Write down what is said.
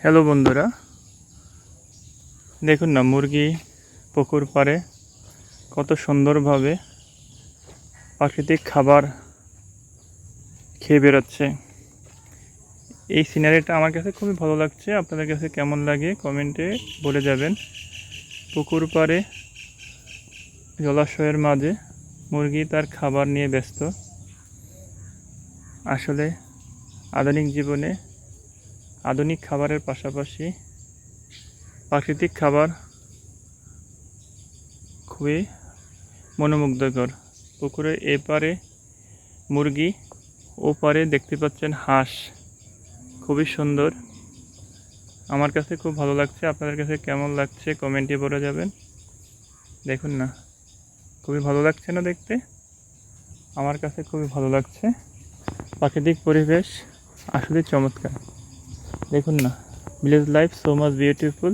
Hello বন্ধুরা, দেখুন না মুরগি পুকুর পাড়ে কত সুন্দরভাবে প্রাকৃতিক খাবার খেয়ে বেরোচ্ছে। এই সিনারিটা আমার কাছে খুবই ভালো লাগছে। আপনাদের কাছে কেমন লাগে কমেন্টে বলে যাবেন। পুকুর পাড়ে জলাশয়ের মাঝে মুরগি তার খাবার নিয়ে ব্যস্ত। আসলে আধুনিক জীবনে আধুনিক খাবারের পাশাপাশি প্রাকৃতিক খাবার খুবই মনোমুগ্ধকর। পুকুরের এপারে মুরগি, ওপারে দেখতে পাচ্ছেন হাঁস, খুবই সুন্দর। আমার কাছে খুব ভালো লাগছে। আপনাদের কাছে কেমন লাগছে কমেন্টে বলে যাবেন। দেখুন না, খুবই ভালো লাগছে না দেখতে? আমার কাছে খুবই ভালো লাগছে। প্রাকৃতিক পরিবেশ আসলে চমৎকার। দেখুন না, village life so much beautiful.